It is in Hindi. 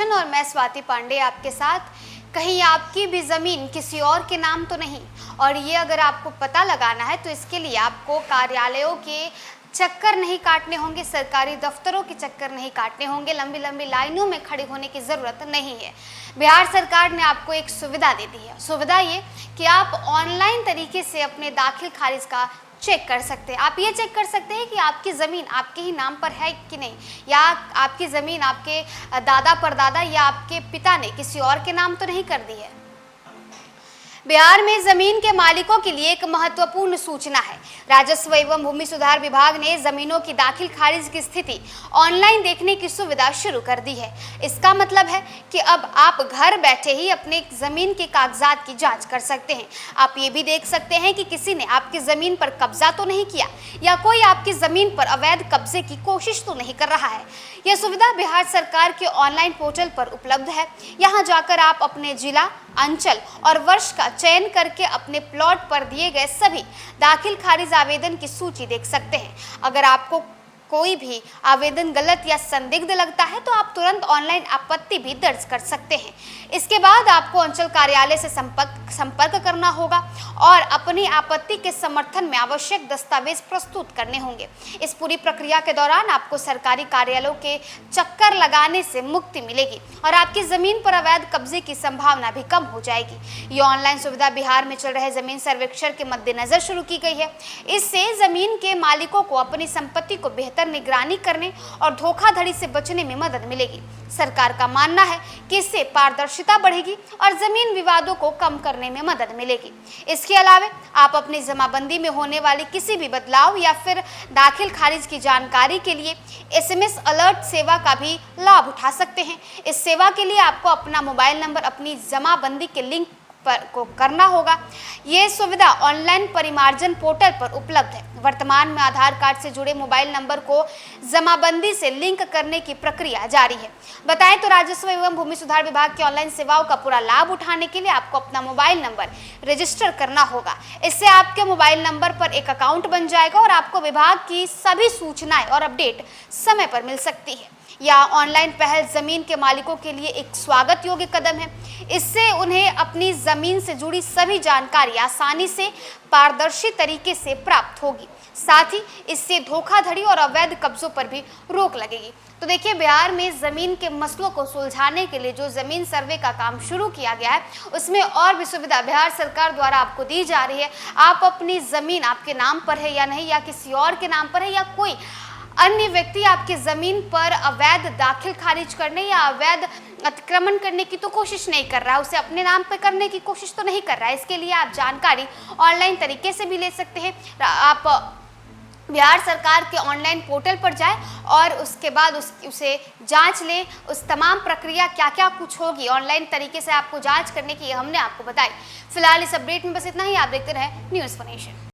इन्फॉर्मेशन और मैं स्वाति पांडे आपके साथ। कहीं आपकी भी ज़मीन किसी और के नाम तो नहीं, और ये अगर आपको पता लगाना है तो इसके लिए आपको कार्यालयों के चक्कर नहीं काटने होंगे, सरकारी दफ्तरों के चक्कर नहीं काटने होंगे, लंबी लंबी लाइनों में खड़े होने की ज़रूरत नहीं है। बिहार सरकार ने आपको एक सुविधा दे दी है। सुविधा ये कि आप ऑनलाइन तरीके से अपने दाखिल खारिज का चेक कर सकते हैं। आप ये चेक कर सकते हैं कि आपकी ज़मीन आपके ही नाम पर है कि नहीं, या आपकी ज़मीन आपके दादा परदादा या आपके पिता ने किसी और के नाम तो नहीं कर दी है। बिहार में जमीन के मालिकों के लिए एक महत्वपूर्ण सूचना है। राजस्व एवं भूमि सुधार विभाग ने जमीनों की दाखिल खारिज की स्थिति ऑनलाइन देखने की सुविधा शुरू कर दी है। इसका मतलब है कि अब आप घर बैठे ही अपने जमीन के कागजात की जांच कर सकते हैं। आप ये भी देख सकते हैं कि किसी ने आपकी जमीन पर कब्जा तो नहीं किया, या कोई आपकी जमीन पर अवैध कब्जे की कोशिश तो नहीं कर रहा है। यह सुविधा बिहार सरकार के ऑनलाइन पोर्टल पर उपलब्ध है। यहाँ जाकर आप अपने जिला, अंचल और वर्ष का चयन करके अपने प्लॉट पर दिए गए सभी दाखिल खारिज आवेदन की सूची देख सकते हैं। अगर आपको कोई भी आवेदन गलत या संदिग्ध लगता है तो आप तुरंत ऑनलाइन आपत्ति भी दर्ज कर सकते हैं। इसके बाद आपको अंचल कार्यालय से संपर्क करना होगा और अपनी आपत्ति के समर्थन में आवश्यक दस्तावेज प्रस्तुत करने होंगे। इस पूरी प्रक्रिया के दौरान आपको सरकारी कार्यालयों के चक्कर लगाने से मुक्ति मिलेगी और आपकी जमीन पर अवैध कब्जे की संभावना भी कम हो जाएगी। ये ऑनलाइन सुविधा बिहार में चल रहे जमीन सर्वेक्षण के मद्देनजर शुरू की गई है। इससे जमीन के मालिकों को अपनी संपत्ति को बेहतर निगरानी करने और धोखाधड़ी से बचने में मदद मिलेगी। सरकार का मानना है कि इससे पारदर्शिता बढ़ेगी और जमीन विवादों को कम करने में मदद मिलेगी। इसके अलावा आप अपनी जमाबंदी में होने वाली किसी भी बदलाव या फिर दाखिल खारिज की जानकारी के लिए SMS अलर्ट सेवा का भी लाभ उठा सकते हैं। इस सेवा के लिए आपको अपना मोबाइल नंबर अपनी जमाबंदी के लिंक को करना होगा। ये सुविधा ऑनलाइन परिमार्जन पोर्टल पर उपलब्ध है। वर्तमान में आधार कार्ड से जुड़े मोबाइल नंबर को जमाबंदी से लिंक करने की प्रक्रिया जारी है। बताएं तो राजस्व एवं भूमि सुधार विभाग की ऑनलाइन सेवाओं का पूरा लाभ उठाने के लिए आपको अपना मोबाइल नंबर रजिस्टर करना होगा। इससे आपके मोबाइल नंबर पर एक अकाउंट बन जाएगा और आपको विभाग की सभी सूचनाएं और अपडेट समय पर मिल सकती है। यह ऑनलाइन पहल जमीन के मालिकों के लिए एक स्वागत योग्य कदम है। इससे उन्हें अपनी जमीन से जुड़ी सभी जानकारी आसानी से पारदर्शी तरीके से प्राप्त होगी। साथ ही इससे धोखाधड़ी और अवैध कब्जों पर भी रोक लगेगी। तो देखिए, बिहार में जमीन के मसलों को सुलझाने के लिए जो जमीन सर्वे का काम शुरू किया गया है, उसमें और भी सुविधा बिहार सरकार द्वारा आपको दी जा रही है। आप अपनी जमीन आपके नाम पर है या नहीं, या किसी और के नाम पर है, या कोई अन्य व्यक्ति आपकी जमीन पर अवैध दाखिल खारिज करने या अवैध अतिक्रमण करने की तो कोशिश नहीं कर रहा है, उसे अपने नाम पे करने की कोशिश तो नहीं कर रहा है। इसके लिए आप जानकारी ऑनलाइन तरीके से भी ले सकते हैं। आप बिहार सरकार के ऑनलाइन पोर्टल पर जाएं और उसके बाद उसे जांच लें। उस तमाम प्रक्रिया क्या क्या कुछ होगी ऑनलाइन तरीके से आपको जांच करने की, हमने आपको बताई। फिलहाल इस अपडेट में बस इतना ही। आप देखते रहें न्यूज़ फॉर नेशन।